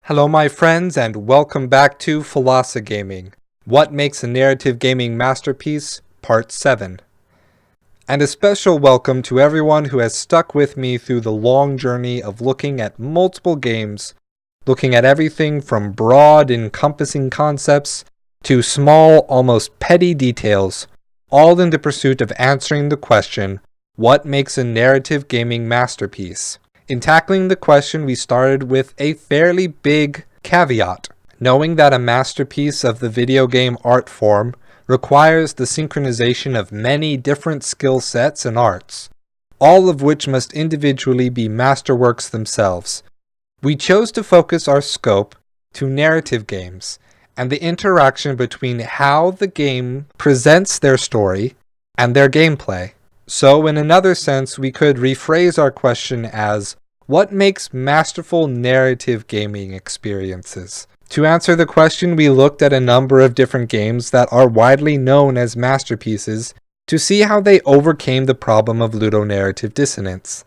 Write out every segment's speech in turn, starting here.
Hello my friends and welcome back to PhilosoGaming, What Makes a Narrative Gaming Masterpiece, Part 7. And a special welcome to everyone who has stuck with me through the long journey of looking at multiple games, looking at everything from broad, encompassing concepts to small, almost petty details, all in the pursuit of answering the question, what makes a narrative gaming masterpiece? In tackling the question, we started with a fairly big caveat, knowing that a masterpiece of the video game art form requires the synchronization of many different skill sets and arts, all of which must individually be masterworks themselves. We chose to focus our scope to narrative games and the interaction between how the game presents their story and their gameplay. So in another sense, we could rephrase our question as, what makes masterful narrative gaming experiences? To answer the question, we looked at a number of different games that are widely known as masterpieces to see how they overcame the problem of ludonarrative dissonance,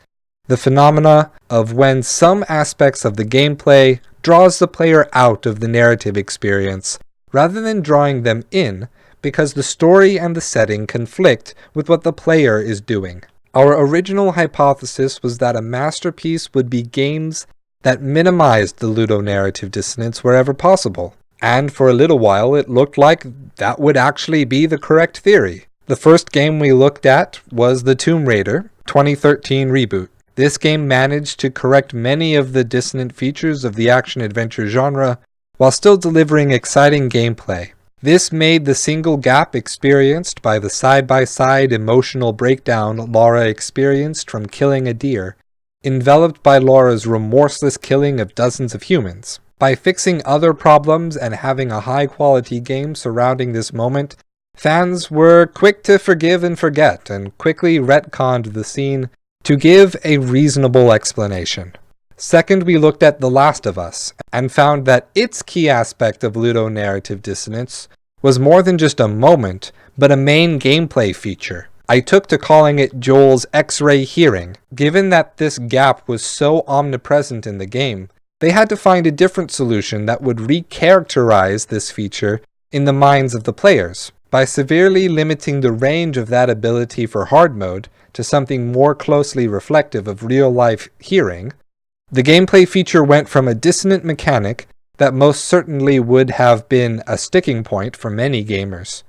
the phenomena of when some aspects of the gameplay draws the player out of the narrative experience, rather than drawing them in, because the story and the setting conflict with what the player is doing. Our original hypothesis was that a masterpiece would be games that minimized the ludonarrative dissonance wherever possible. And for a little while it looked like that would actually be the correct theory. The first game we looked at was the Tomb Raider 2013 reboot. This game managed to correct many of the dissonant features of the action-adventure genre while still delivering exciting gameplay. This made the single gap experienced by the side-by-side emotional breakdown Laura experienced from killing a deer, enveloped by Laura's remorseless killing of dozens of humans. By fixing other problems and having a high-quality game surrounding this moment, fans were quick to forgive and forget, and quickly retconned the scene to give a reasonable explanation. Second, we looked at The Last of Us, and found that its key aspect of ludonarrative dissonance was more than just a moment, but a main gameplay feature. I took to calling it Joel's X-ray hearing. Given that this gap was so omnipresent in the game, they had to find a different solution that would recharacterize this feature in the minds of the players. By severely limiting the range of that ability for hard mode to something more closely reflective of real-life hearing, the gameplay feature went from a dissonant mechanic that most certainly would have been a sticking point for many gamers,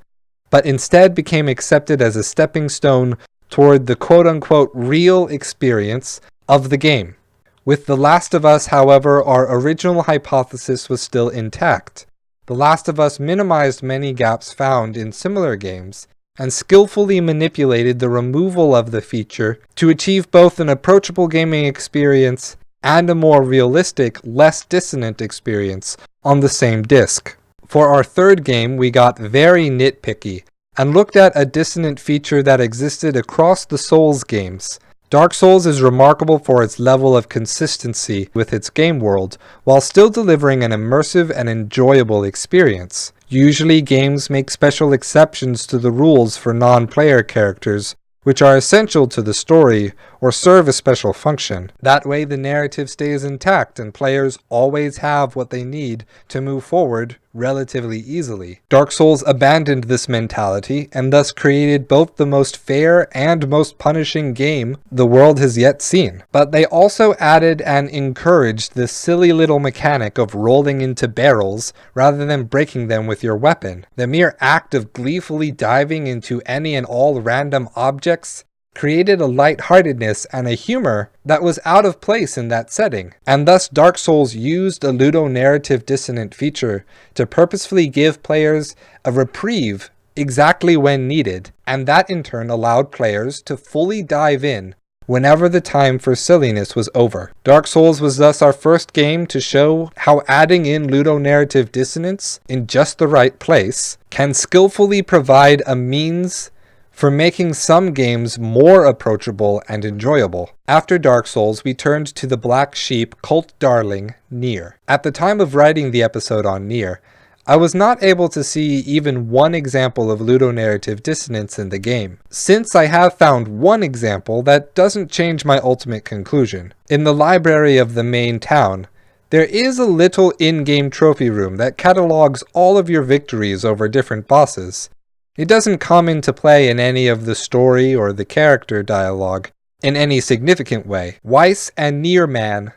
but instead became accepted as a stepping stone toward the quote-unquote real experience of the game. With The Last of Us, however, our original hypothesis was still intact. The Last of Us minimized many gaps found in similar games, and skillfully manipulated the removal of the feature to achieve both an approachable gaming experience and a more realistic, less dissonant experience on the same disc. For our third game, we got very nitpicky, and looked at a dissonant feature that existed across the Souls games. Dark Souls is remarkable for its level of consistency with its game world, while still delivering an immersive and enjoyable experience. Usually games make special exceptions to the rules for non-player characters, which are essential to the story or serve a special function. That way the narrative stays intact and players always have what they need to move forward relatively easily. Dark Souls abandoned this mentality and thus created both the most fair and most punishing game the world has yet seen. But they also added and encouraged this silly little mechanic of rolling into barrels rather than breaking them with your weapon. The mere act of gleefully diving into any and all random objects created a lightheartedness and a humor that was out of place in that setting, and thus Dark Souls used a ludonarrative dissonant feature to purposefully give players a reprieve exactly when needed, and that in turn allowed players to fully dive in whenever the time for silliness was over. Dark Souls was thus our first game to show how adding in ludonarrative dissonance in just the right place can skillfully provide a means for making some games more approachable and enjoyable. After Dark Souls, we turned to the black sheep cult darling, Nier. At the time of writing the episode on Nier, I was not able to see even one example of ludonarrative dissonance in the game. Since I have found one example, that doesn't change my ultimate conclusion. In the library of the main town, There is a little in-game trophy room that catalogs all of your victories over different bosses. It doesn't come into play in any of the story or the character dialogue in any significant way. Weiss and Nearman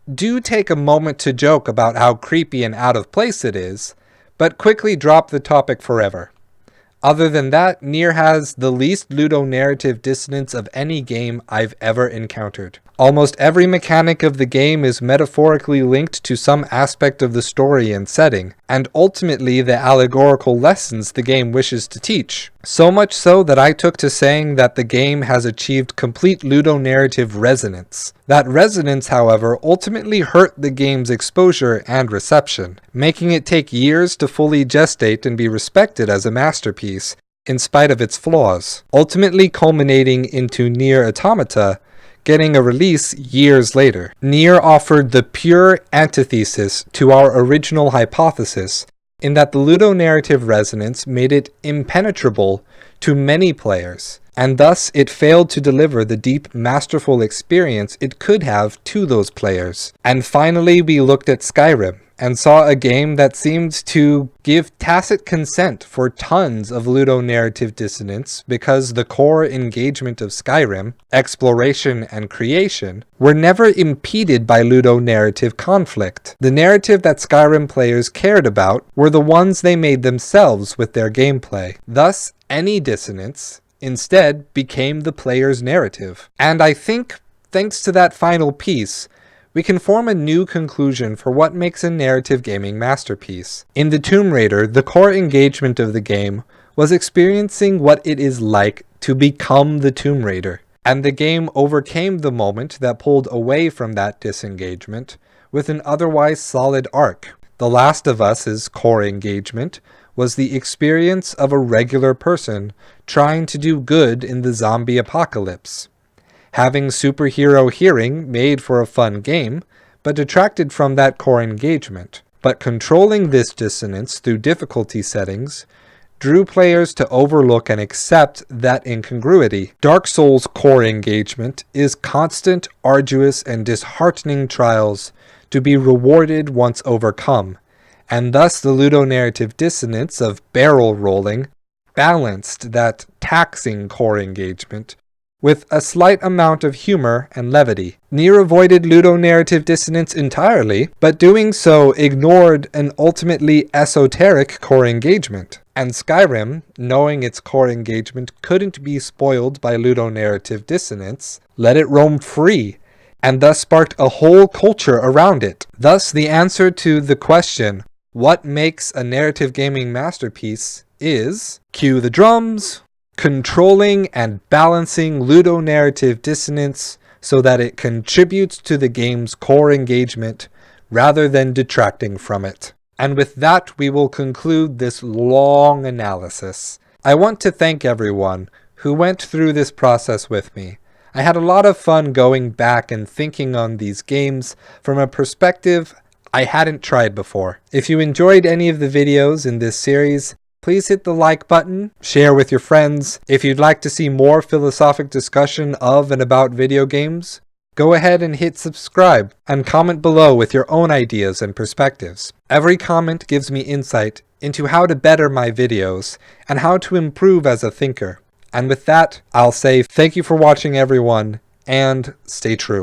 do take a moment to joke about how creepy and out of place it is, but quickly drop the topic forever. Other than that, Nier has the least ludonarrative dissonance of any game I've ever encountered. Almost every mechanic of the game is metaphorically linked to some aspect of the story and setting, and ultimately the allegorical lessons the game wishes to teach. So much so that I took to saying that the game has achieved complete ludonarrative resonance. That resonance, however, ultimately hurt the game's exposure and reception, making it take years to fully gestate and be respected as a masterpiece, in spite of its flaws, ultimately culminating into Nier Automata getting a release years later. Nier offered the pure antithesis to our original hypothesis, in that the ludonarrative resonance made it impenetrable to many players, and thus it failed to deliver the deep, masterful experience it could have to those players. And finally, we looked at Skyrim, and saw a game that seemed to give tacit consent for tons of ludonarrative dissonance because the core engagement of Skyrim, exploration and creation, were never impeded by ludonarrative conflict. The narrative that Skyrim players cared about were the ones they made themselves with their gameplay. Thus, any dissonance instead became the player's narrative. And I think, thanks to that final piece, we can form a new conclusion for what makes a narrative gaming masterpiece. In the Tomb Raider, the core engagement of the game was experiencing what it is like to become the Tomb Raider, and the game overcame the moment that pulled away from that disengagement with an otherwise solid arc. The Last of Us's core engagement was the experience of a regular person trying to do good in the zombie apocalypse. Having superhero hearing made for a fun game, but detracted from that core engagement. But controlling this dissonance through difficulty settings drew players to overlook and accept that incongruity. Dark Souls' core engagement is constant, arduous, and disheartening trials to be rewarded once overcome, and thus the ludonarrative dissonance of barrel rolling balanced that taxing core engagement with a slight amount of humor and levity. Nier avoided ludonarrative dissonance entirely, but doing so ignored an ultimately esoteric core engagement. And Skyrim, knowing its core engagement couldn't be spoiled by ludonarrative dissonance, let it roam free, and thus sparked a whole culture around it. Thus, the answer to the question, what makes a narrative gaming masterpiece, is, cue the drums, controlling and balancing ludonarrative dissonance so that it contributes to the game's core engagement rather than detracting from it. And with that, we will conclude this long analysis. I want to thank everyone who went through this process with me. I had a lot of fun going back and thinking on these games from a perspective I hadn't tried before. If you enjoyed any of the videos in this series, please hit the like button, share with your friends. If you'd like to see more philosophic discussion of and about video games, go ahead and hit subscribe and comment below with your own ideas and perspectives. Every comment gives me insight into how to better my videos and how to improve as a thinker. And with that, I'll say thank you for watching everyone, and stay true.